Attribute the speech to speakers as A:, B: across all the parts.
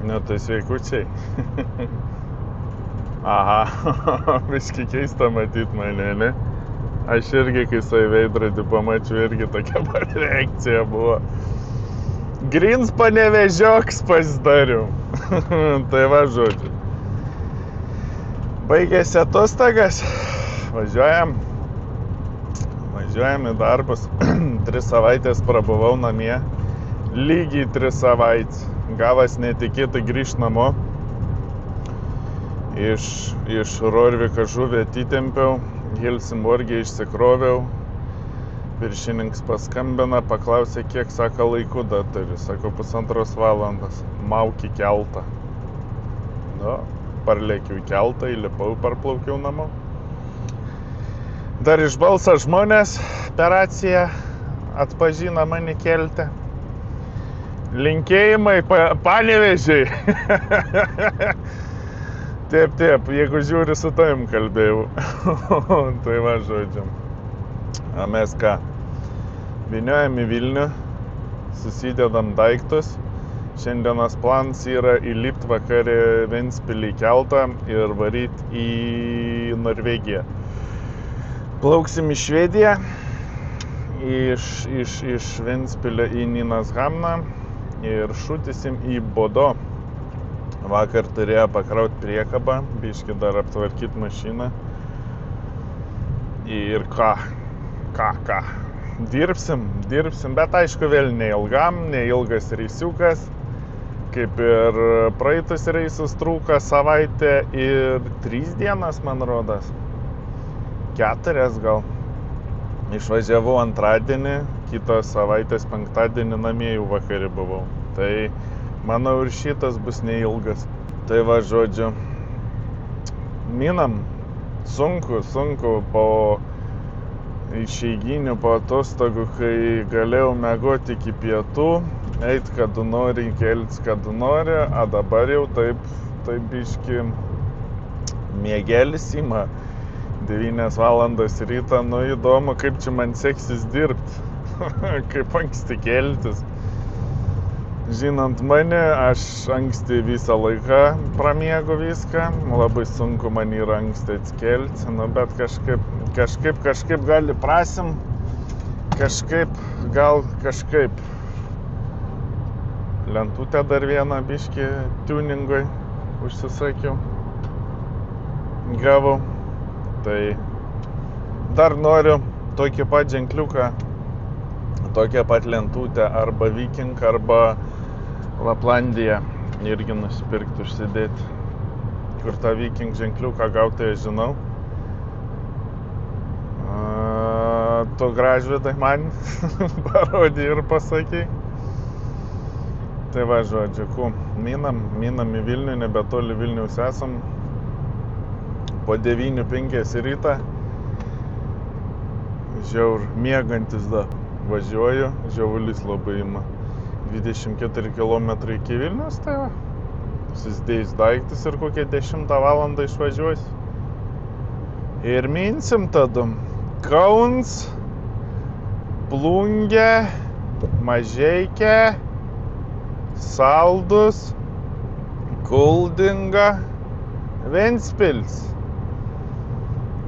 A: Ne, tai sveikučiai. Aha, biški keista matyt mane, ne? Aš irgi, kai save veidrodį pamačiau, irgi tokia pat reakcija buvo. Grins panevežioks pasidariau. Tai va, žodžiu. Baigėsi atostogas. Važiuojam į darbus. 3 savaitės prabuvau namie. Lygiai 3 savaitės. Gavas netikėtai grįžt namo. Iš Rorviko žuvį atitempiau. Helsingborgė išsikroviau. Viršininkas paskambina, paklausė, kiek, sako, laiku dar turi. Sako, 1,5 valandos. Mauki keltą. Nu, parlėkiau į keltą, įlipau, parplaukiau namo. Dar iš balso žmonės per raciją atpažino mane kelte. Linkėjimai Panevėžiai. Taip, jeigu žiūri, su tavim kalbėjau. Tai va, žodžiu. O mes ką? Vyniojam į Vilnių, susidedam daiktus. Šiandienos plans yra įlipt vakarė Ventspilį keltą ir varyt į Norvegiją. Plauksim į Švediją, iš Ventspilio į Nynäshamną ir šūtisim į Bodo. Vakar turėjo pakraut priekabą, biškį dar aptvarkyt mašiną. Ir ką? Dirbsim, bet aišku vėl neilgam, neilgas reisiukas. Kaip ir praeitus reisus trūko savaitę ir 3 dienas, man rodas. 4 gal. Išvažiavau antradienį, kitos savaitės penktadienį namie jau vakarį buvau. Tai manau ir šitas bus neilgas. Tai va, žodžiu, minam, sunku po išeiginių, po atostogų, kai galėjau miegoti iki pietų, eit kada nori, keltis kada nori, o dabar jau taip biški miegelis ima. 9 valandas ryto, nu įdomu, kaip čia man seksis dirbti, kaip anksti keltis. Žinant mane, aš anksti visą laiką pramiegu viską, labai sunku man yra anksti atsikelti, nu bet kažkaip gali prasim, kažkaip. Lentutę dar vieną biškį tuningui užsisakiau, gavau. Tai dar noriu tokį pat ženkliuką, tokią pat lentutę arba Viking, arba Laplandiją irgi nusipirkti, užsidėti. Kur tą Viking ženkliuką gauti, aš žinau. Tu Gražvydai man parodė ir pasakė. Tai va, žodžiu, minam į Vilnių, nebetoli Vilniaus esam. Po 9:05 rytą, žiaur miegantis dar važiuoju, žiaulys labai ima. 24 km iki Vilnius, tai va, susidėjus daiktus ir kokią 10 valandą išvažiuosiu. Ir minsim tada Kauns, Plungė, Mažeikia, Saldus, Kuldinga, Ventspilis.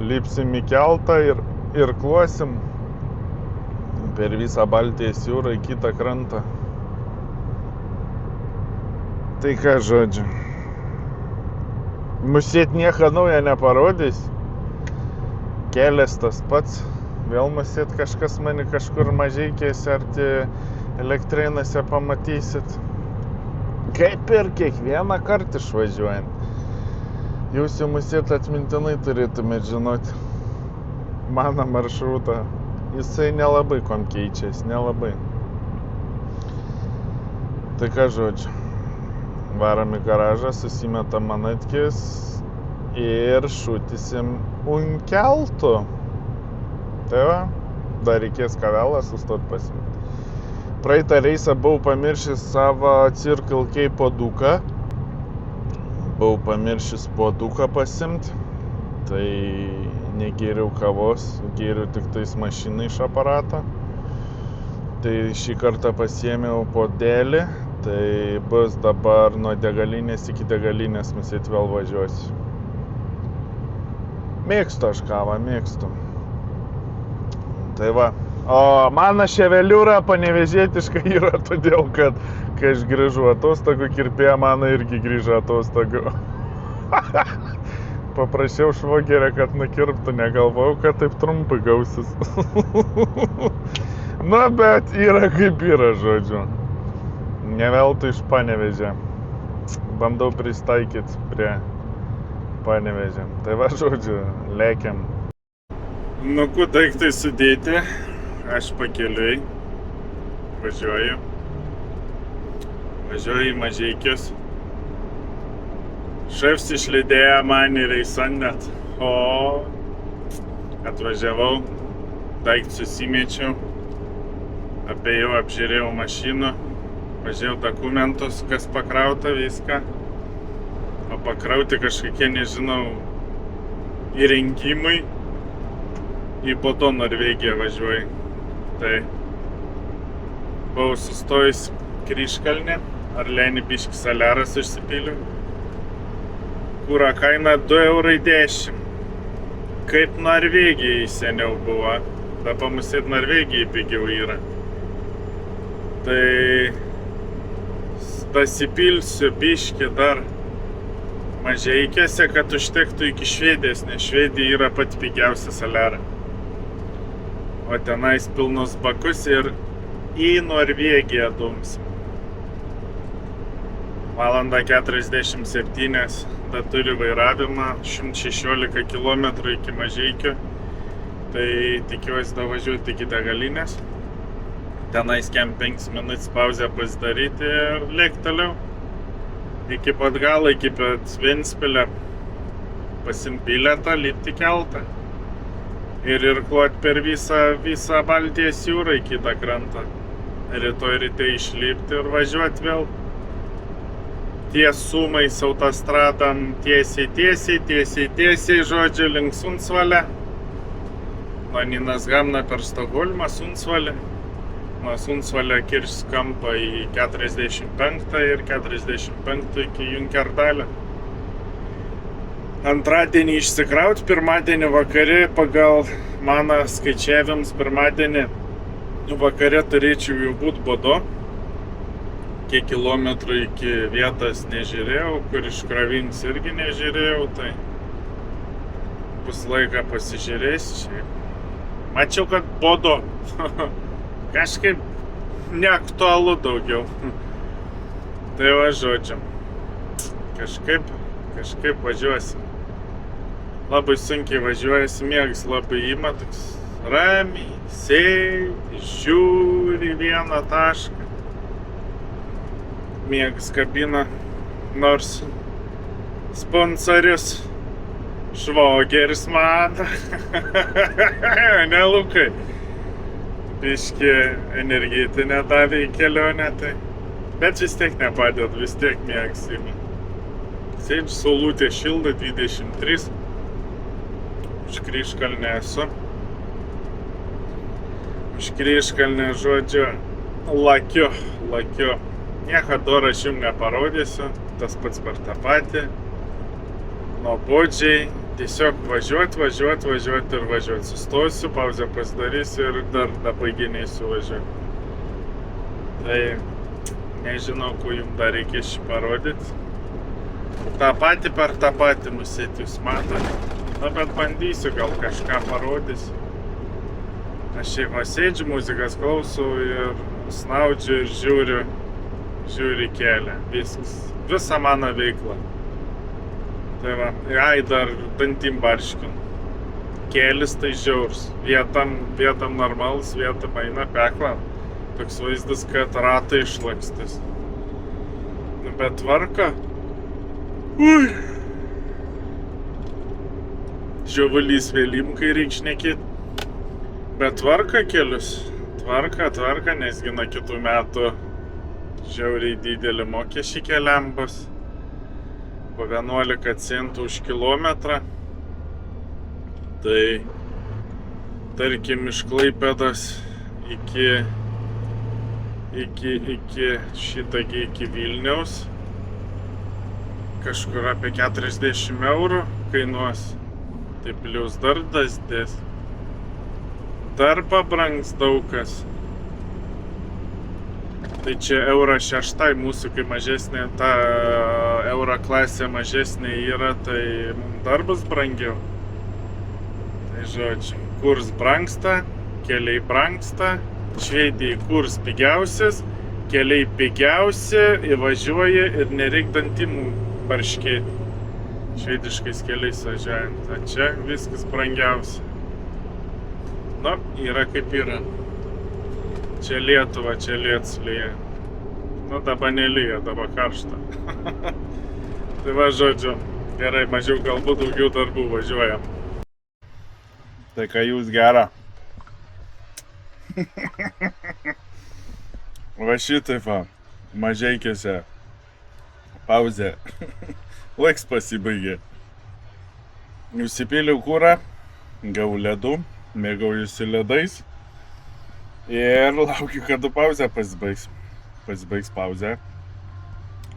A: Lipsim į keltą ir klosim per visą Baltijos jūrą į kitą krantą. Tai ką, žodžiu, musėt nieko naujo neparodys. Kelias tas pats, vėl musėt kažkas mane kažkur Mažeikėse ar Elektrėnuose pamatysit. Kaip ir kiekvieną kartą išvažiuojant. Jūs jau musėt atmintinai turėtumėt žinoti mano maršrutą. Jisai nelabai kom keičiasi, nelabai. Tai ką, žodžiu, varam į garažą, susimetam manatkis ir šūtisim keltu. Tai va, dar reikės kavelą sustot pasimti. Praeitą reisą buvau pamiršęs savo Circle K puoduką. Buvau pamiršęs puoduką pasimti, tai negėriau kavos, gėriau tik tais mašiną iš aparato. Tai šį kartą pasiėmiau puodelį, Tai bus dabar nuo degalinės iki degalinės matyt vėl važiuosiu. Mėgstu aš kavą, mėgstu. Tai va. O mano ševeliūra panevėžietiška yra todėl, kad kai aš grįžu atostogų, kirpėja mano irgi grįžo atostogų. Paprašiau švogerę, kad nukirptų, negalvojau, kad taip trumpai gausis. Na, bet yra kaip yra, žodžiu. Ne veltui iš Panevėžio. Bandau pristaikyti prie Panevėžio. Tai va, žodžiu, lėkiam. Nu, kur daiktai sudėti, aš pakeliui važiuoju. Važiuoju į Mažeikius. Šefs išlydėjo man į Reisannet. O atvažiavau, daikt susimečiau, apėjau, apžiūrėjau mašiną, važiavau dokumentus, kas pakrauta, viską. O pakrauti kažkokie, nežinau, įrengimai. Į po to Norvegiją važiuoju. Tai buvau sustojus Kryžkalne, Arlenį biškį saliaras užsipyliau. Kuro kaina 2,10 €. Kaip Norvegijai seniau buvo. Da pamusėt Norvegijai pigiau yra. Tai pasipilsiu biškį dar Mažeikiuose, kad užtektų iki Švedijos, nes Švedija yra pati pigiausia saliara. O tenais pilnus bakus ir į Norvegiją dumsim. Valandą 47, da turiu vairavimą, 116 km iki Mažeikių. Tai tikiuosi davažiuoti iki degalinės. Tenais 5 minutės pauzę pasidaryti ir lėkt toliau. Iki pat galo, iki pat Ventspilio. Pasiimt bilietą, lipti keltą. Ir irkluot per visą Baltijos jūrą į kitą krantą. Rytoj ryte išlipti ir važiuoti vėl. Tiesumais autostradam tiesiai, žodžiu, link Sundsvalio. Nuo Nynäshamno per Stokholmą, Sundsvalį. Nuo Sundsvalio kirš kampą į 45 ir 45 iki Junkerdalio. Antradienį išsikraut, pirmadienį vakare pagal mano skaičiavimus pirmadienį vakare turėčiau jau būt Bodo. Kiek kilometrų iki vietos nežiūrėjau, kur iškrovins irgi nežiūrėjau, tai bus laiką pasižiūrėsiu. Mačiau, kad Bodo. Kažkaip neaktualu daugiau. Tai va, žodžiu. Kažkaip važiuosim. Labai sunkiai važiuojasi, miegas labai ima, toks ramiai, sėdi, žiūri vieną tašką. Miegas kabina, nors sponsorius švogeris mano. Ne, Lukai. Biški energetinę davė į kelionę, tai. Bet vis tiek nepadėt, vis tiek miegas ima. Sėdžiu, saulutė šilda 23. Už Kryžkalnę esu. Už Kryžkalnę, žodžiu, lakiu. Nieko doro aš jums neparodysiu, tas pats per tą patį. Nuobodžiai, tiesiog važiuoti ir važiuoti. Sustosiu, pauzę pasidarysiu ir dar dabaiginėsiu važiuoti. Tai nežinau, ko jums dar reikės šį parodyti. tą patį per tą patį nusėt, jūs matote. Na, bet bandysiu, gal kažką parodysiu. Aš šiaip sėdžiu, muzikas klausau ir snaudžiu ir žiūriu kelią. Viskas. Visa mano veikla. Tai va, ai, dar dantim barškinu. Kėlis tai žiaurs. Vietam normalus, vietam eina pekla. Toks vaizdas, kad ratai išlakstys. Nu, bet tvarka. Ui. Žiovulys vėlim, kai reik šnekėt. Bet tvarka kelius. Tvarka, nesgi nuo kitų metų žiauriai didelį mokesčių keliam bus. Po 11 centų už kilometrą. Tai, tarkim, iš Klaipėdos iki iki Vilniaus. Kažkur apie 40 eurų kainuos. Tai plius dar dės. Dar pabrangs daug kas. Tai čia euro 6, mūsų kai mažesnė, ta euro klasė mažesnė yra, tai mums dar bus brangiau. Tai žodžiu, kurs brangsta, keliai brangsta, Švedijai kurs pigiausias, keliai pigiausi, įvažiuoja ir nereik dantimų barškėti. Švediškais keliais važiuojant, o čia viskas brangiausia. Nu, yra kaip yra. Čia Lietuva, čia lietus lyja. Nu, dabar nelyja, dabar karšta. Tai va, žodžiu, gerai, mažiau galbūt daugiau darbų važiuojam. Tai ką jūs gera? Va šitaip va, Mažeikiuose pauzė. Laiks pasibaigė. Užsipyliau kurą, gavau ledų, mėgaujusi ledais. Ir laukiu, kada pauzė pasibaigs. Pasibaigs pauzė.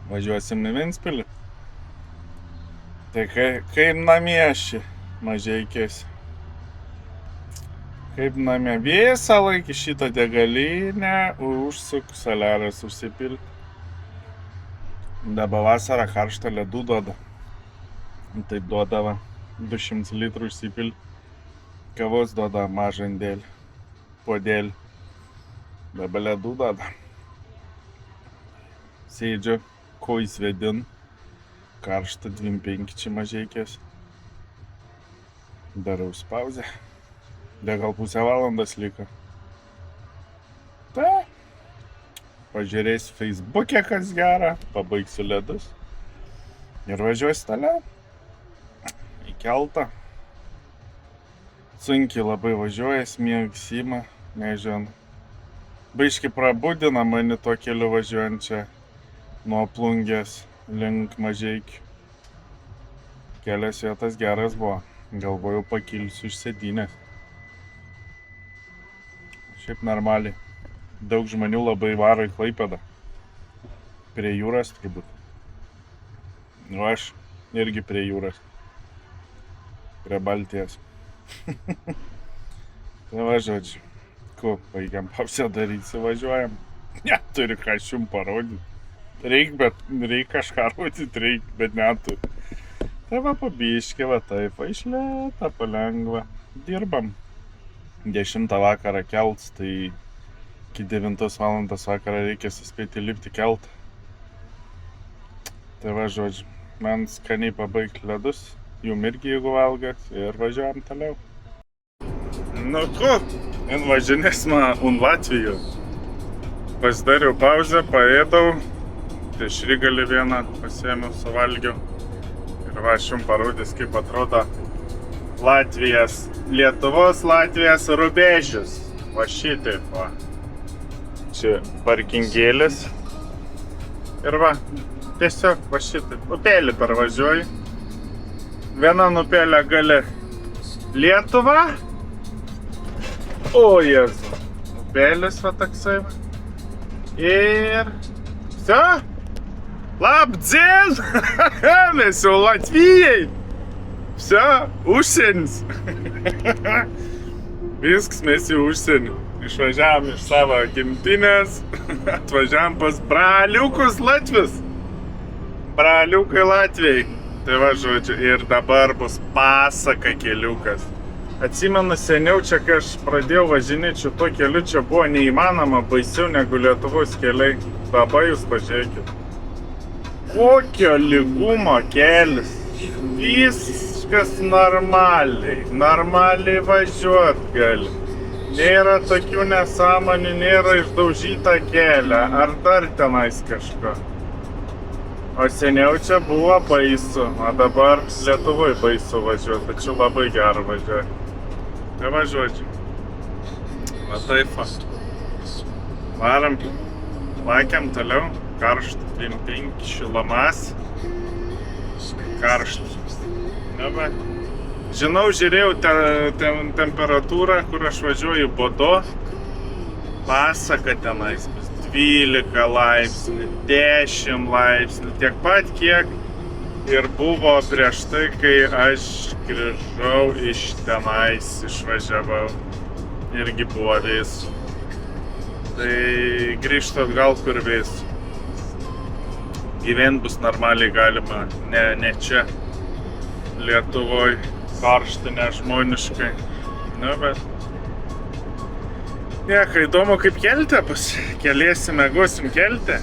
A: Važiuosim į Ventspilį. Tai kaip namie ši Mažeikiuose. Kaip namie visą laikį šitą degalinę užsuk saliaras užsipilti. Dabar vasarą karštą ledų duoda. Taip duodava 200 litrų užsipilti. Kavos duoda mažandėlį, podėlį. Dabar ledų duoda. Sėdžiu, ko įsvedin. Karštą 25 čia Mažeikiuose. Darau pauzę. Gal pusę valandos liko. Tai, pažiūrėsiu Facebook'e, kas gera, pabaigsiu ledus ir važiuosiu toliau į keltą. Sunkiai labai važiuoja, smiegsima, nežinau. Biški prabudina mane tuo keliu važiuojančią nuo Plungės link Mažeikių. Kelias vietas geras buvo, galvojau pakilsiu iš sėdynės. Šiaip normaliai. Daug žmonių labai varo į Klaipėdą. Prie jūros turbūt. O aš irgi prie jūros. Prie Baltijos. Tai va, žodžiu. Ko, baigiam pauzę daryti, važiuojam. Neturiu ką jums parodyti. Reik kažką rodyti, bet neturiu. Tai va, pabiškį, va taip, va iš lėta, palengva. Dirbam. 10 vakarą kelts, tai iki 9 valandos vakarą reikia suspėti lipti keltą. Tai va, žodžiu, man skaniai pabaigti ledus, jum irgi jeigu valgat, ir važiuojam toliau. Nu ko, važinėsime Latvijų. Pasidariau pauzę, paėdau, dešrygalį vieną pasiėmiau, suvalgiau. Ir va, aš jums parodys, kaip atrodo Lietuvos Latvijos rubėžius. Va šitaip va. Čia parkingėlis. Ir va, tiesiog va šitaip. Upelį pervažiuoju. Viena upelė gale Lietuva. O Jėzu. Upelis va toksai va. Ir... Все. Labdien! Mes jau Latvijai. Все, užsienis. Viskas, mes jau užsienį. Išvažiavam iš savo gimtinės, atvažiavam pas braliukus Latvius. Braliukai Latvijai. Tai va, žodžiu, ir dabar bus pasaka keliukas. Atsimenu seniau čia, kai aš pradėjau važinėti šito keliu, čia buvo neįmanoma, baisiau negu Lietuvos keliai. Dabar jūs pažiūrėkit. Kokio lygumo kelias. Viskas normaliai važiuot gali. Nėra tokių nesąmonių, nėra išdaužyta kelią, ar dar tenais kažko. O seniau čia buvo baisu, o dabar Lietuvoj baisu važiuot, tačiau labai gera važiuoti. Tai važiuočiau. Va taip va. Varam, lakiam toliau, karšta, 25 šilomas. Karšta. Na va. Žinau, žiūrėjau temperatūrą, kur aš važiuoju Bodo. Pasaka tenais, 12 laipsnių, 10 laipsnių, tiek pat kiek ir buvo prieš tai, kai aš grįžau iš tenais, išvažiavau. Irgi buvo vėsu. Tai grįžtu atgal kur vėsu. Gyvent bus normaliai galima, ne čia, Lietuvoj, karšta, nežmoniškai. Nu, bet... Nieko, įdomu kaip kelte bus. Kelėsim, mėgosim kelte.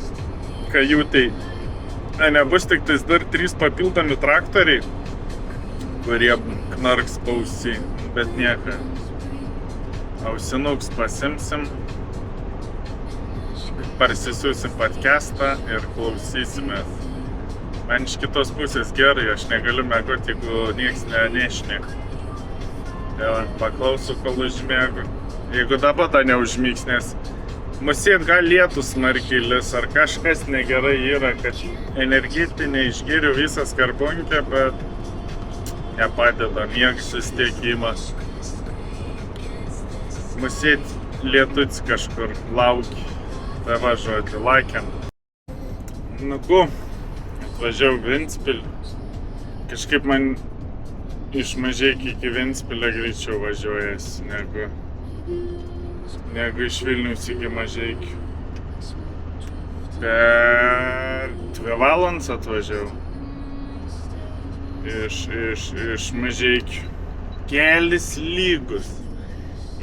A: Kajutai. Nebus tik tais dar 3 papildomi traktoriai, kurie knarks pausį, bet nieko. Ausinuks pasimsim, parsisiūsim podcastą ir klausysimės. Man iš kitos pusės gerai, aš negaliu mėgoti, jeigu nieks nešneka. Tai paklausiu, kol užmėgu. Jeigu dabar tą neužmygs, nes musėt gal lietus smarkiai lis, ar kažkas negerai yra, kad energetinė išgėriu visą skarbonkę, bet nepadeda miegs susitiekimas. Musėt lietuts kažkur laukia. Tai važiuoti, lakiam. Nu ku, atvažiavau Ventspilį. Kažkaip man iš Mažeikių iki Ventspilio greičiau važiuojas, negu iš Vilniaus iki Mažeikių. Per 2 valandas atvažiavau. Iš Mažeikių. Kelis lygus.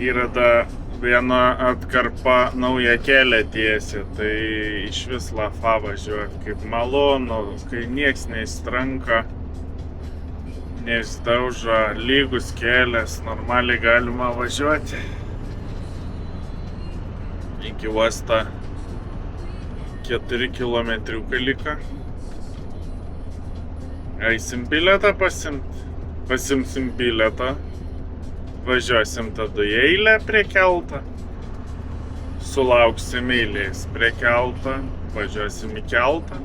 A: Yra da viena atkarpa naują kelią tiesia, tai iš vis lafa važiuot, kaip malonu, kai nieks neįstranka, neįsdauža, lygus kelias, normaliai galima važiuoti. Iki uosto 4 kilometriukai liko. Eisim bilietą pasimsim bilietą. Važiuosim tada į eilę prie kelto, sulauksim eilės prie kelto, važiuosim į keltą,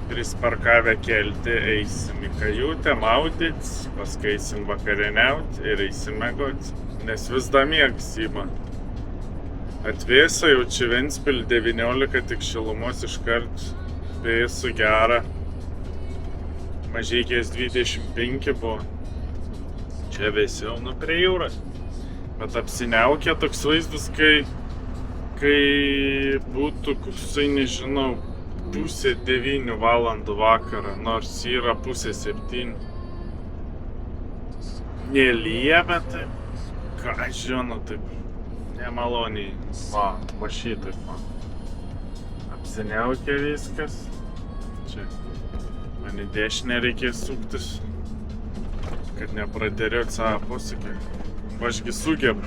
A: prisparkavę kelti eisim į kajutę, maudytis, paskui eisim vakarieniauti ir eisim mėgoti, nes vis dar miegas ima. Atvėso jau čia Ventspilį 19, tik šilumos iškart vėsu gera, Mažeikės 25 buvo. Čia vėsiau, prie jūros. Bet apsiniaukia toks vaizdas, kai būtų, koksai, nežinau, 8:30 valandų vakarą, nors yra 6:30. Nelyja, bet taip, ką žinau, taip, nemaloniai, va šitaip, apsiniaukia viskas. Čia, man į dešinę reikės suktis, kad nepradėriot savo posūkį. Ašgi sugebu.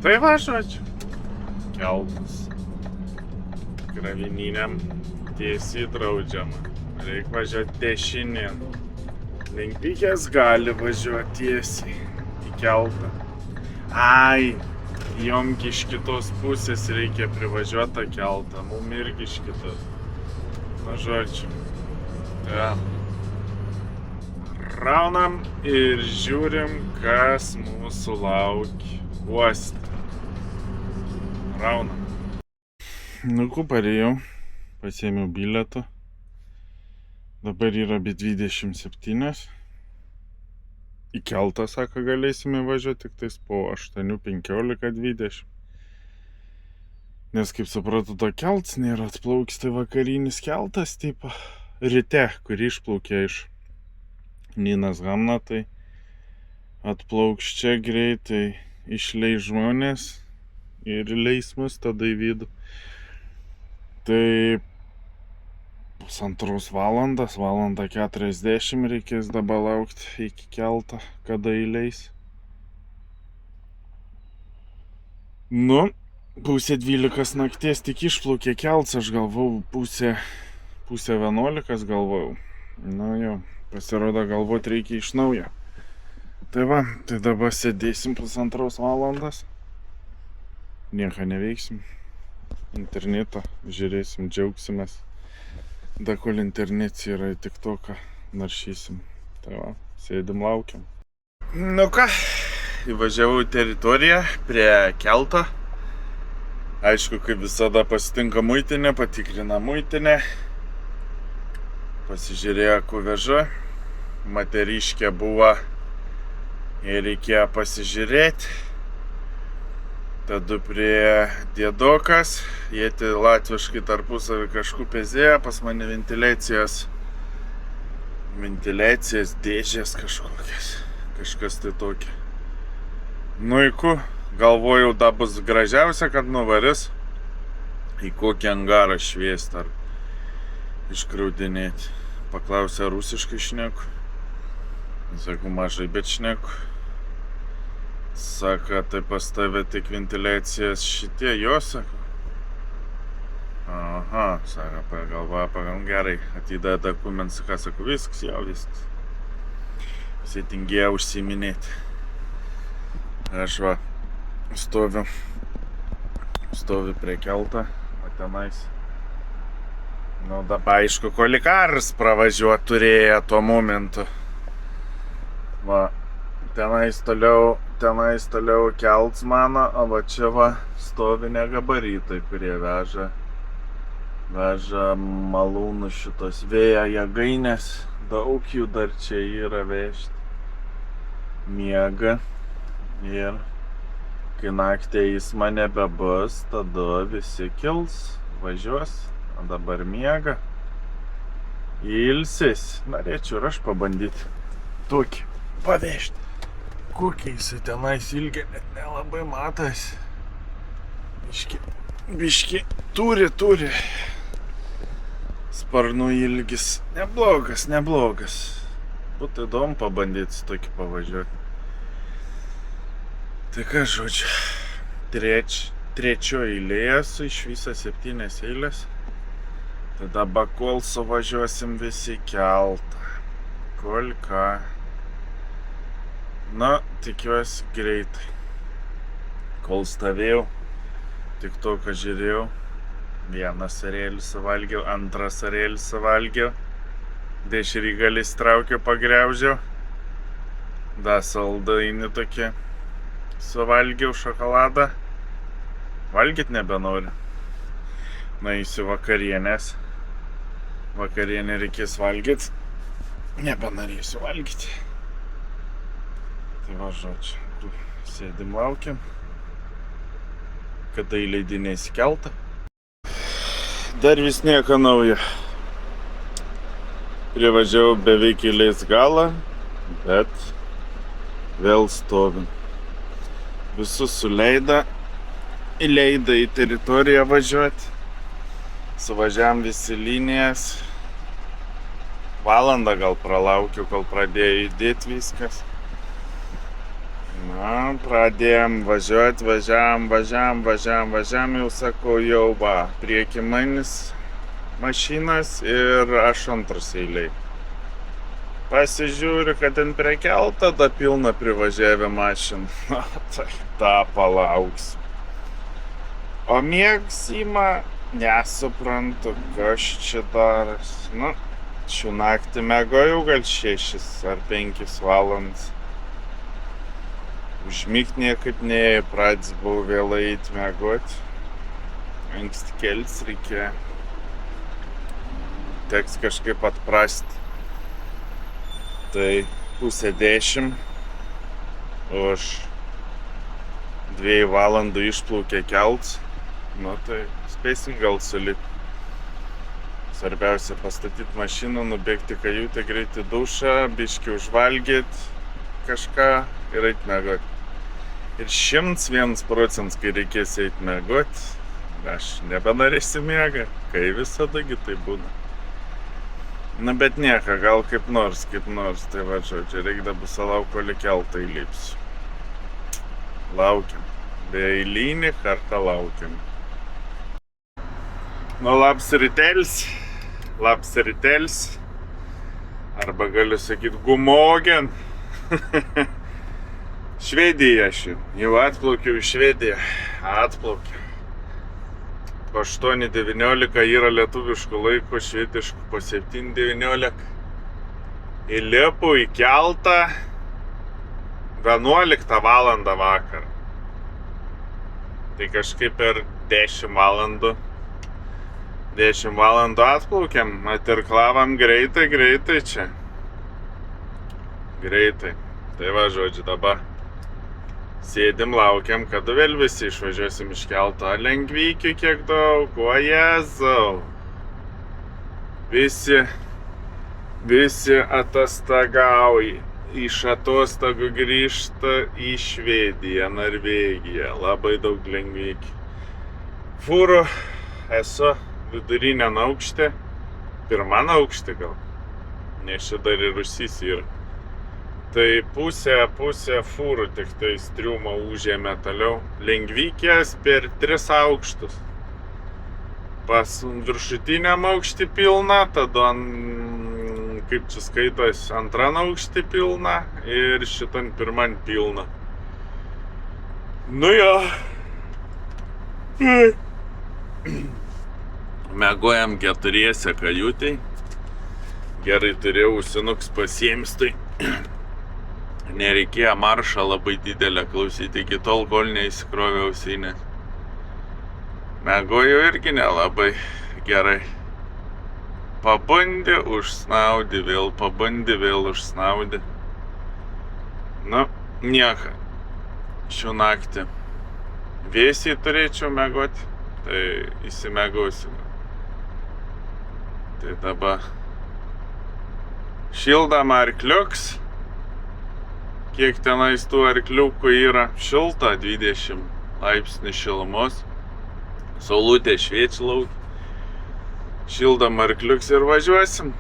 A: Tai važiuočiau. Keltas. Kravininiam tiesiai draudžiama. Reik važiuoti dešinėn. Lengvykės gali važiuoti tiesiai į keltą. Ai, jomgi iš kitos pusės reikia privažiuoti tą keltą. Mum irgi iš kitos. Na, žodžiu. Ja. Raunam ir žiūrim, kas mūsų laukia uoste. Raunam. Nu, parėjau, pasiėmiau bilietą. Dabar yra be 27. Į keltą, sako, galėsime važiuoti tik tais po 8:15-20. Nes, kaip supratau, to keltas nėra, atplauks tai vakarinis keltas, tipo ryte, kurį išplaukė iš Ninas Hamna, tai atplauks čia greitai, išleis žmonės ir leis mus tada į vidų. Tai 1,5 valandas, 1:40 reikės dabar laukti iki kelto, kada įleis. Nu, 11:30 nakties tik išplaukė keltas, aš galvojau 10:30 galvojau. Nu jau, pasirodo, galvot reikia iš naujo. Tai va, tai dabar sėdėsim 1,5 valandas. Nieko neveiksim. Internetą žiūrėsim, džiaugsimės. Da kol internetas yra į TikToką, naršysim. Tai va, sėdim, laukiam. Nu ką, įvažiavau į teritoriją prie kelto. Aišku, kaip visada pasitinka muitinė, patikrina muitinę. Pasižiūrėjo, kuo veža. Moteriškė buvo ir reikėjo pasižiūrėti. Tada prie dėdokas, jie latviškai tarpusavį kažkur pezėjo, pas mane ventiliacijos dėžės kažkokias, kažkas tai tokia. Nuiku, galvojau, da bus gražiausia, kad nuvaris į kokį angarą šviesti ar iškraudinėti. Paklausė, rusiškai šneku. Sakau, mažai, bet šneku. Sako, tai pas tave tik ventiliacijas šitie, jo, sako. Aha, sako, pagalvoja, gerai, atidėjo dokumentus, ką sako, viskas, jau viskas. Visi tingėjo užsiminėti. Aš va, stoviu prie kelto, o tenais. Nu, dabar aišku, kolikaras pravažiuoti turėjo tuo momentu. Va, tenais toliau kelts mano, o va čia va stovi negabaritai, kurie veža malūnų šitos vėjo jėgainės. Daug jų dar čia yra vežti. Miega. Ir kai naktį jis mane nebebus, tada visi kils, važiuos, o dabar miega. Ilsis. Norėčiau ir aš pabandyti tokį pavežti. Kokie jis tenais ilgi, net nelabai matas. Biški turi. Sparnų ilgis neblogas. Būtų įdomu pabandyti su tokį pavažiuoti. Tai ką žodžiu, trečio eilėje esu, iš viso 7 eilės. Tada bakol suvažiuosim visi keltą. Kol ką. Na, tikiuosi greitai. Kol stovėjau, tik to, ką žiūrėjau. Vieną sarėlį suvalgiau, antrą sarėlį suvalgiau. Dešrygalį straukiau, pagriaužiau. Da saldainį tokie. Suvalgiau šokoladą. Valgyt nebenoriu. Nueisiu vakarienės. Vakarienę reikės valgyt. Nebenorėsiu valgyti. Tai va, žodžiu, sėdim laukiam, kada įleidinės į keltą. Dar vis nieko naujo. Privažiavau beveik eilės galą, bet vėl stovim. Visus įleido į teritoriją važiuoti. Suvažiavam visi linijas. Valandą gal pralaukiu, kol pradėjo judėti viskas. Na, pradėjom važiuoti, važiavam, jau sakau, jau va, prieki manis mašinas ir aš antras eiliai. Pasižiūriu, kad ten prie kelto da pilna privažiavę mašinų. Na, tai tą palauksiu. O miegs ima, nesuprantu, kas čia daras. Nu, šių naktį miegojau gal 6 ar 5 valandas. Užmigt niekaip neėjo, pradės buvau vėlai eiti miegoti. Anksti keltis reikėjo. Teks kažkaip atprasti. Tai 9:30 už 2 valandų išplaukė keltas. Nu tai spėsim gal sulipt. Svarbiausia pastatyti mašiną, nubėgti kajutę, greitai dušą, biškį užvalgyti kažką ir eit miegoti. Ir 101%, kai reikės eit miegoti, aš nebenorėsiu miegą, kai visadagi tai būna. Na bet nieko, gal kaip nors, tai va žodžiu, reikia bus lauko keltą įlipsiu. Laukiam, be eilinį kartą laukiam. Nu labs rytelis, arba galiu sakyti gumogen. Švedija aš jau atplaukiau į Švediją, Po 8:19 yra lietuviškų laiko, švediškų po 7:19. Įlipu į keltą, 11 valandą vakar. Tai kažkaip per 10 valandų atplaukėm, atirklavom greitai čia. Greitai. Tai va, žodžiu, dabar sėdim, laukiam, kada vėl visi išvažiuosim iš kelto. Lengvykių kiek daug, o Jėzau. Visi atostogauja. Iš atostogų grįžta į Švediją, Norvegiją. Labai daug lengvykių. Fūrų esu viduriniam aukšte. Pirmam aukšte gal. Nes čia dar ir Rusys yra. Tai pusę fūrų tik tai striumo užėmė toliau. Lengvykės per 3 aukštus. Pas viršutiniam aukštį pilna, tada, kaip čia skaitos, antran aukštį pilna ir šitan pirman pilna. Nu jo. Mėgojam 4 kajutėj. Gerai turėjau ausinukus pasiėmis, tai nereikėjo maršą labai didelę klausyti iki tol, kol neįsikrovė ausinės. Mėgojau irgi nelabai gerai. Pabandė, užsnaudė, vėl užsnaudė. Nu, nieko. Šių naktį vėsiai turėčiau mėgoti, tai įsimėgausiu. Tai dabar šildam arkliuks. Kiek tenais tų arkliukų yra? Šilta, 20 laipsnių šilumos. Saulutė šviečia lauk. Šildam arkliuks ir važiuosim.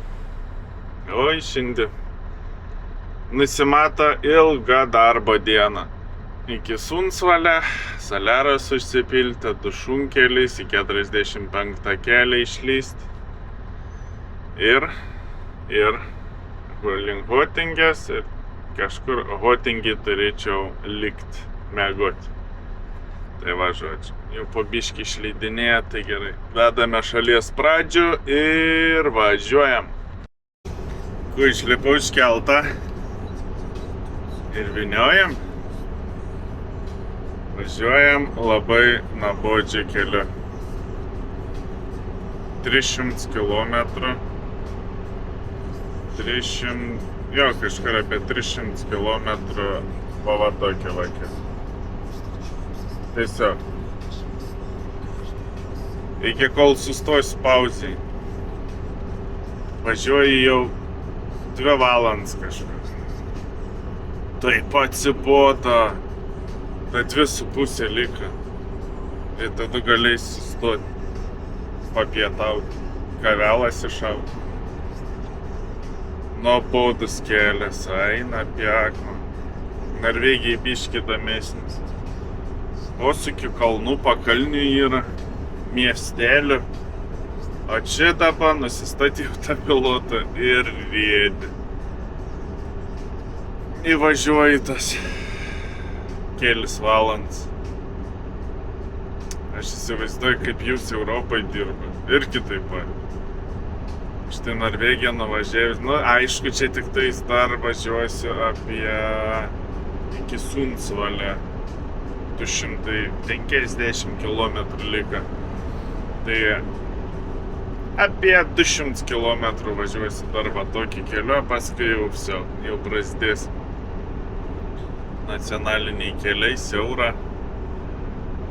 A: Oi, šiandien nusimato ilga darbo diena. Iki Sundsvalio, Saleros užsipilti, 2 šunkeliais, į 45 kelią išlysti. Ir link Hotingės ir kažkur Hotingį turėčiau likt mėgoti. Tai va, žodžiu, jau po biškį išleidinėja, tai gerai. Vedame šalies pradžių ir važiuojam. Kai išlipau iš keltą ir vyniojam, važiuojam labai nuobodžiu keliu. 300 km. Kažkur apie 300 km pavadokį vakį. Tiesiog. Iki kol sustosiu pauzėj. Važiuoju jau 2 valandas kažkur. Taip atsibodo. Tai 2,5 liko. Ir tada galėsi sustoti. Papietauti. Kavelas iššauti. Nuobodus kelias, eina apie akmą. Norvegijai biškį įdomesnis. Posūkių kalnų pakalnių yra, miestelių. O čia dabar nusistatėjau tą pilotą ir riedį. Įvažiuoju tas kelis valandas. Aš įsivaizduoju, kaip jūs Europai dirbat. Ir kitaip pat. Štai Norvegiją nuvažiavęs. Nu, aišku, čia tik tais dar važiuosiu apie iki Sundsvalio. 250 km liko. Tai apie 200 km važiuosiu dar va tokį keliu, paskui jau prasidės nacionaliniai keliai, siaura,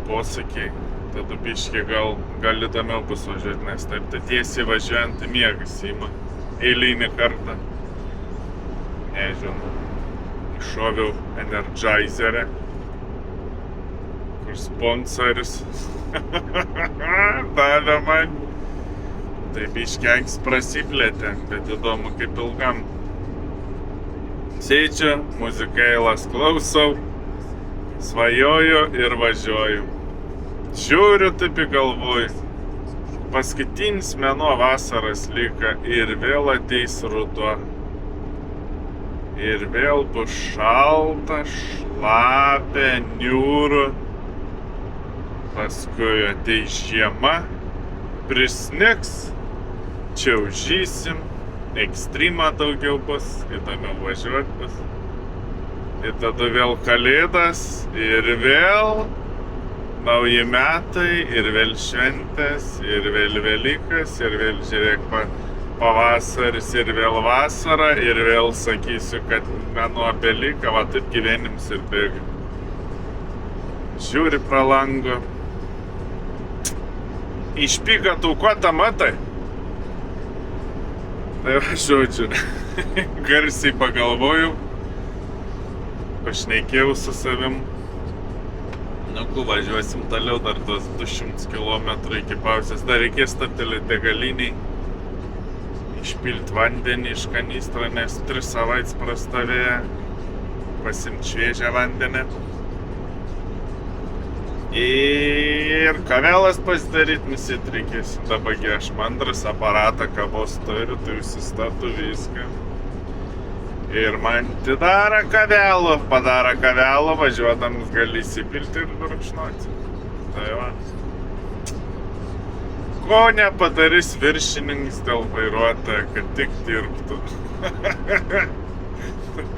A: posūkiai. Tada biškį gal įdomiau bus važiuoti, nes taip, tai tiesiai važiuojant miegas įma. Eilinį kartą. Nežinau. Iššoviau Energizerę. Sponsoris davė man. Tai biškianks prasiplėtė, bet įdomu kaip ilgam. Sėdžiu, muzikailas klausau, svajoju ir važiuoju. Žiūriu taip į galvoju. Paskutinis mėnuo vasaras liko ir vėl ateis ruduo. Ir vėl bus šalta, šlapia, niūru. Paskui ateis žiema, prisnigs, čiaužysim, ekstremą daugiau bus, įdomiau važiuoti bus. Ir tada vėl kalėdas, ir vėl nauji metai, ir vėl šventės, ir vėl Velykas, ir vėl žiūrėk pavasaris, ir vėl vasara, ir vėl sakysiu, kad menu apie lyką, va taip gyvenims ir bėga. Žiūri pro langą. Išpyka tu kuo tą matai? Tai va, žodžiu, garsiai pagalvojau, pašnekėjau su savim. Nu, važiuosim toliau, dar tos 200 km iki pauzės. Dar reikės stabtelėti degaliniai, išpilti vandenį iš kanistrą, nes 3 savaitės prastovėję, pasimti šviežią vandenį. Ir kavelas pasidaryt nusitrikės. Dabar aš mandras aparatą kavos turiu, tai užsistatu viską. Ir man padaro kavelo, važiuodamas gali įsipilti ir gurkšnoti. Tai va. Ko nepadarys viršininkas dėl vairuotojo, kad tik dirbtų.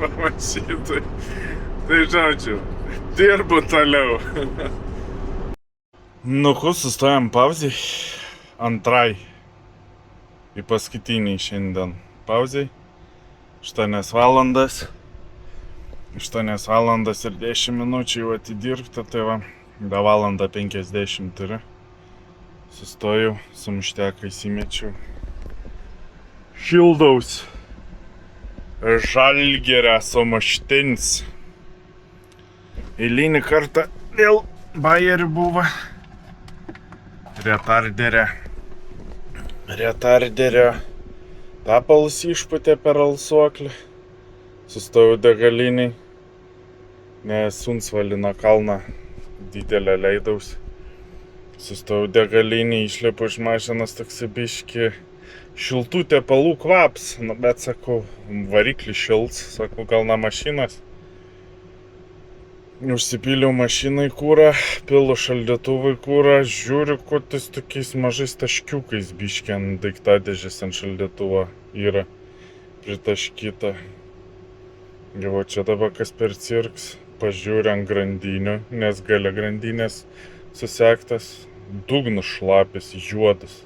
A: Pamašytai. Tai žodžiu, dirbu toliau. Nu, ko sustojam pauzei? Antrai. Į paskutinį šiandien pauzei. 8 valandas. 8 valandas ir 10 minučių jau atidirbta, tai va, da valandą 50 turiu. Sustojau, sumušteką įsimečiau. Šildaus. Žalgirio sumuštinis. Eilinį kartą vėl Bayerių buvo. Retarderio tepalus išpūtė per alsuoklį. Sustojau degaliniai, nes Sunsvalino kalną didelę leidaus. Sustojau degaliniai, išlipu iš mašinos toksai biški šiltų tepalų kvaps. Nu, bet sakau, variklis šilts, sakau, gal ne mašinas. Užsipyliau mašinai kūrą, pilu šaldytuvui kūrą, žiūriu, ko tais tokiais mažais taškiukais biški ant daiktadėžės ant šaldytuvo yra pritaškyta. Galvoju, čia dabar kas per cirks, pažiūriu ant grandinių, nes gale grandinės susektas, dugnas šlapis, juodas.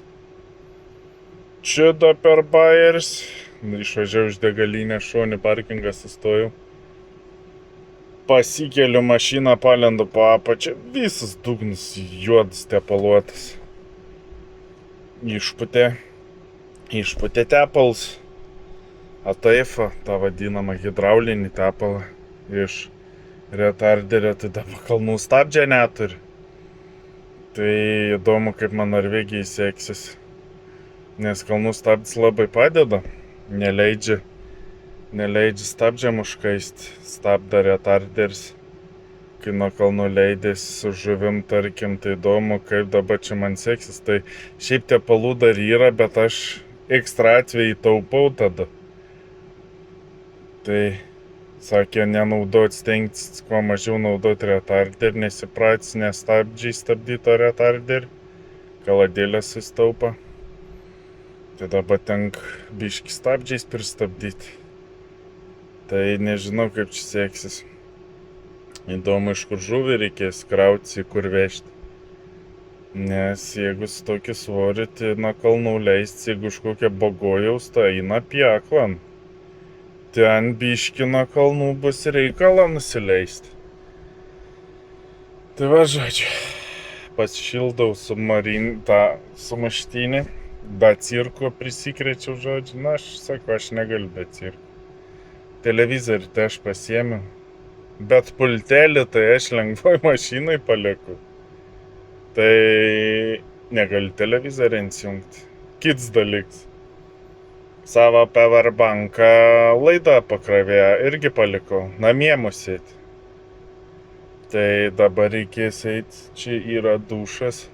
A: Čia da per Bayeris, išvažiavau iš degalinės, šonį parkingą sustojau. Pasikeliu mašiną, palendu po apačią, visas dugnas juodas tepaluotas. Išpūtė tepalus. ATF, tą vadinamą hidraulinį tepalą iš retarderio, tai dabar kalnų stabdžio neturi. Tai įdomu, kaip man Norvegijai seksis. Nes kalnų stabdis labai padeda, neleidžia stabdžiam užkaisti, stabdo retarderis. Kai nuo kalnų leidės su žuvim, tarkim, tai įdomu, kaip dabar čia man seksis. Tai šiaip tepalų dar yra, bet aš ekstra atvejį taupau tada. Tai sakė, stengtis kuo mažiau naudoti retarderį, nesipratęs nestabdžiai stabdyto retarderį, kaladėlės sustaupa. Tai dabar tenka biški stabdžiais pristabdyti. Tai nežinau, kaip čia seksis. Įdomu, iš kur žuvį reikės krautis, į kur vežti. Nes jeigu su tokiu svoriu, tai nuo kalnų leistis, jeigu už kokią Bogojaus, tai eina pjeklan. Ten biški nuo kalnų bus reikalą nusileisti. Tai va, žodžiu, pasišildau tą sumuštinį, be cirko prisikrečiau, žodžiu. Na, aš sakau, aš negaliu be cirko. Televizorių tai aš pasiėmiau, bet pultelį tai aš lengvoj mašinai palieku. Tai negaliu televizorių įsijungti. Kits dalykas. Savo powerbanką laidą pakrovėją irgi palikau, namie musėti. Tai dabar reikės eiti, čia yra dušas,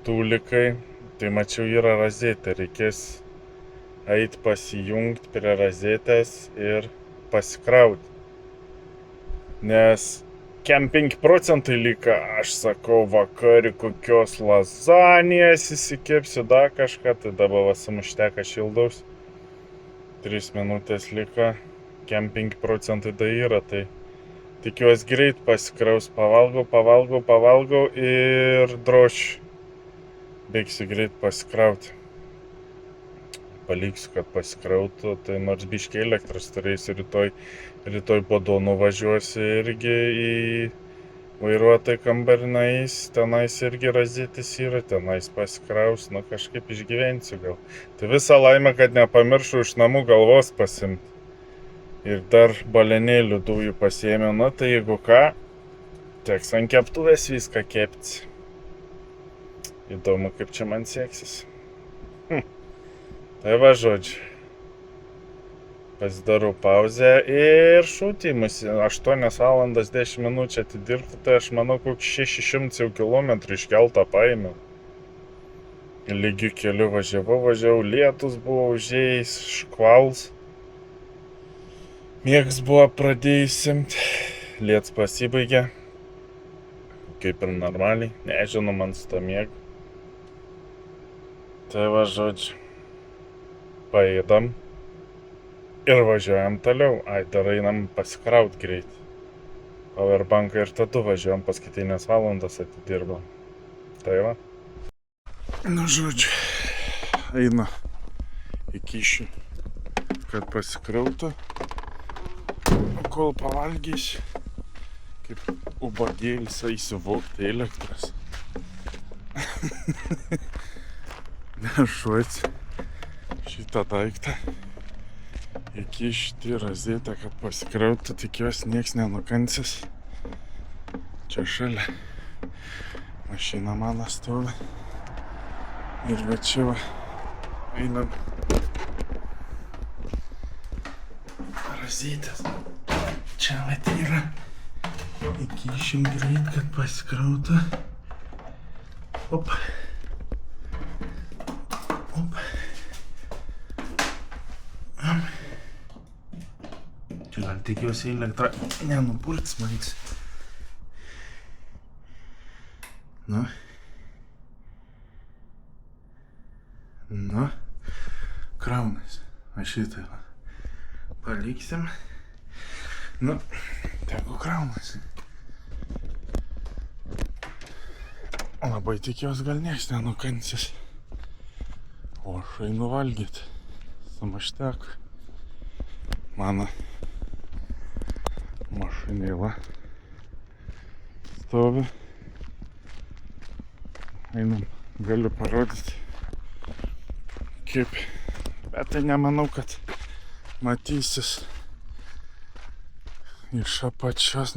A: tūlikai, tai mačiau yra rozetė, reikės eit pasijungti prie rozetės ir pasikrauti. Nes 5% liko, aš sakau, vakarį kokios lazanijas įsikepsiu, da kažką, tai dabar va sumušteką šildaus. 3 minutės liko, 5% da yra, tai Tikiuosi greit pasikraus, pavalgau ir drošiu. Bėgsiu greit pasikrauti. Paliksiu, kad pasikrautų, tai nors biškiai elektros turėsiu rytoj po to nuvažiuosiu irgi į vairuotojų kambarį nueis, tenais irgi razytis yra, tenais pasikraus, kažkaip išgyvensiu gal. Tai visą laimę, kad nepamiršau iš namų galvos pasimti. Ir dar balenėlių dujų pasiėmiau, tai jeigu ką, teks ant keptuvės viską kepti. Įdomu, kaip čia man seksis. Tai va, žodžiu. Pasidarau pauzę ir šūtimus. 8 valandas 10 minučių atidirbti, tai aš manau, kokius 600 kilometrų iškeltą paėmiau. Lygiu keliu važiavau, lietus buvo užėjęs, škvals. Miegas buvo pradėjęs imti, lietus pasibaigė. Kaip ir normaliai, nežinau man su to miegu. Tai va, žodžiu, paėdam ir važiuojam toliau. Dar einam pasikraut greit. Powerbanką ir tada važiuojam, paskutinės valandas atidirbam. Tai va. Žodžiu, eina į kišį, kad pasikrautų. Kol pavalgys, kaip ubagėlis įsivokti elektros. Nešuosi šitą daiktą įkišti rozetę, kad pasikrautų, tikiuosi nieks nenukansis. Čia šalia mašina mano stovi. Ir va čia va einam rozetės. Čia va yra. Įkišim greit, kad pasikrautų. Op. Čia gal tikiuosi elektra nenupurts manęs. Kraunas. Va šitą va. Paliksim. Tegu kraunas. Labai tikiuosi, gal nieks nenukansis. O aš einu valgyti. Samaštek. Mano mašinėlė stovi. Einam, galiu parodyti, kaip. Bet tai nemanau, kad matysis iš apačios.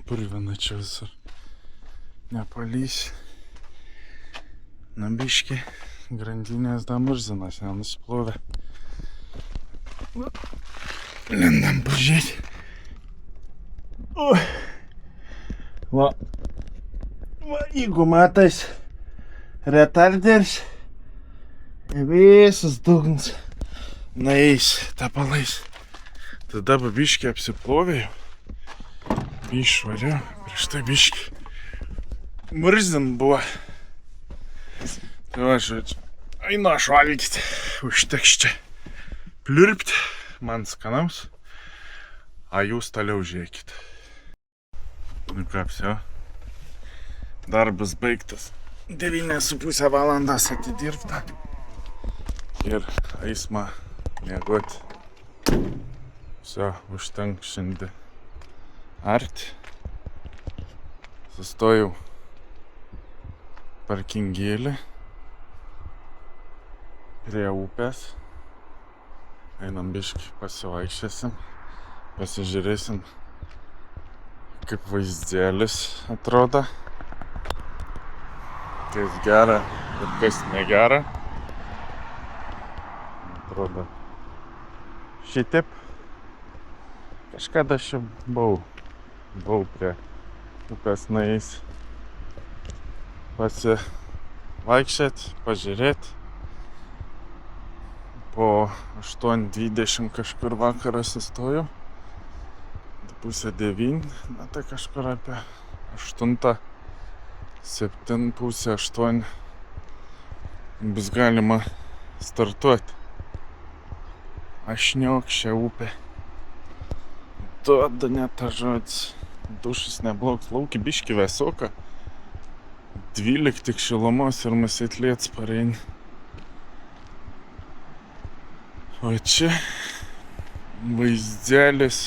A: Purvina čia visur. Nepalys. Biški grandinės damurzinas nenusiplovė. Lendam pažiūrėti. Va, jeigu matais retarderis, visas dugnas nueis tepalais. Tada biški apsiplovėjau. Išvariau, prieš tai biški murzin buvo. Tai va, žodžiu, einu aš valgyti, užteks čia pliurpti, man skanaus, a jūs toliau žiūrėkit. Ką, все, darbas baigtas, 9,5 valandas atidirbta ir eisma miegoti. Все, užtenk šiandien arti. Sustojau parkingėlį prie upės. Einam biškį pasivaikščiosim, pasižiūrėsim, kaip vaizdėlis atrodo. Kas gera ir kas negera. Atrodo šitaip. Kažkada aš buvau prie upės nueis pasivaikščiot, pažiūrėt. Po 8:20 kažkur vakarą sustojau. 8:30, tai kažkur apie 8, 7, pusė 8 bus galima startuoti. Ašniokščia upė. Duoda net tą žodį. Dušas neblogs, lauki biški vėsoka. 12 tik šilumos ir masit liets pareini. O čia vaizdelis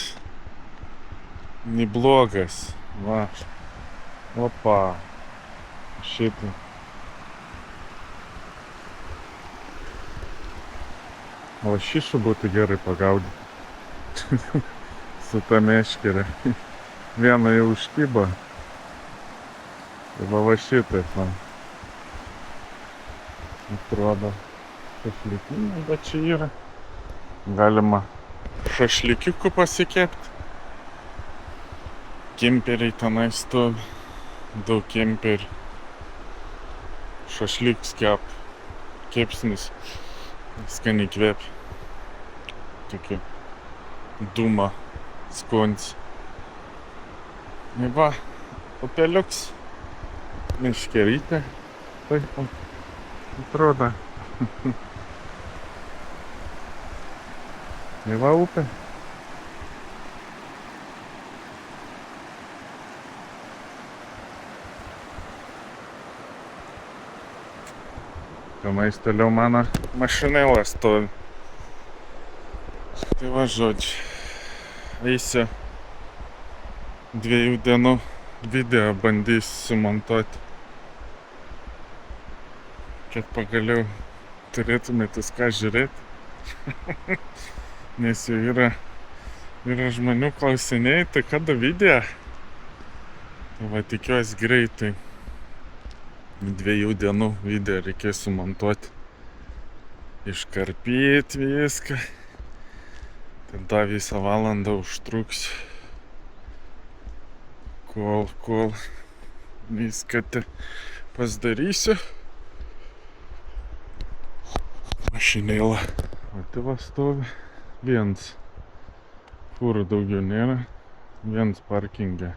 A: neblogas. Va. Opa. Šitai. Lašišų būtų gerai pagaudyti. Su ta meškerė. Vieną jau užkibo. Va šitaip man atrodo šašlykinė, bet čia yra. Galima šašlykiukų pasikepti. Kemperiai tenai stovi. Daug kemperių. Šašlyks kepsnis. Skaniai kvepia. Tokia dūma skonis. Va, upeliuks. Meškerytė. Taip atrodo. Va upė. Tenais toliau mano mašinėlė stovi. Tai va žodžiu. Eisiu 2 dienų video bandysiu sumontuoti. Kad pagaliau turėtumėtis ką žiūrėti. Nes jau yra žmonių klausinėjai, tai kada video? Tai va tikiuosi greitai. 2 dienų video reikės sumontuoti. Iškarpyti viską. Tada visą valandą užtruks. Kol viską pasidarysiu. Mašinėlė. O tai va stovi. Viens. Fūrų daugiau nėra. Viens parkinge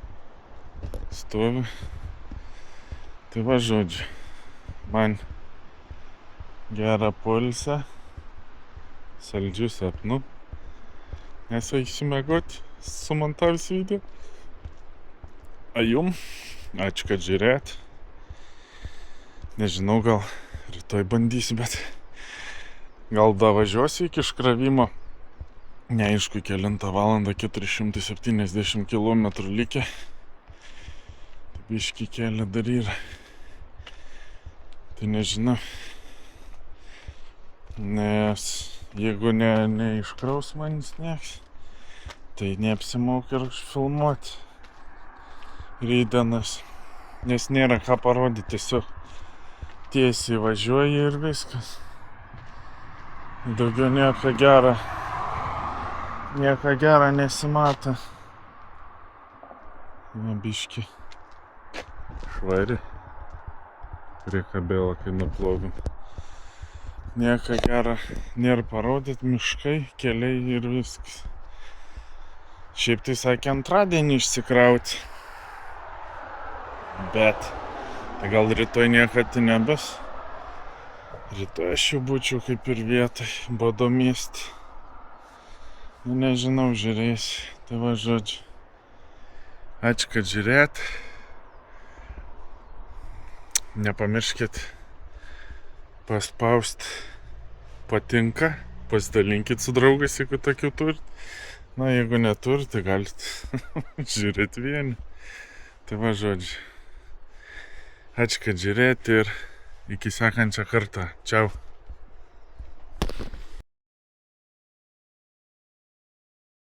A: stovi. Tai va žodžiu. Man gerą poilsą. Saldžių sapnų. Nes eisiu miegoti, sumontavus video. A jum, ačiū, kad žiūrėt. Nežinau, gal rytoj bandysiu, bet gal davažiuosiu iki iškravimo. Neaišku, kelintą valandą, 470 km likę. Biškį kelią dar yra. Tai nežinau. Nes jeigu neiškraus manis nieks, tai neapsimoka ir filmuoti rytdienas. Nes nėra ką parodyti, tiesiog tiesiai važiuoji ir viskas. Daugiau nieko gero nesimato. Biškį švari. Priekabėlą, kai nuplovim. Nieko gero nėra parodyti, miškai, keliai ir viskas. Šiaip tai sakė antradienį išsikrauti. Bet tai gal rytoj niekada nebus. Rytoj aš jau būčiau kaip ir vietoj, Bodo mieste. Nežinau, žiūrėsiu. Tai va žodžiu. Ačiū, kad žiūrėt. Nepamirškit paspaust patinka, pasidalinkit su draugais, jeigu tokių turit. Na, jeigu neturit, tai galit žiūrėti vieni. Tai va žodžiu. Ačiū, kad žiūrėt ir iki sekančią kartą. Čiau.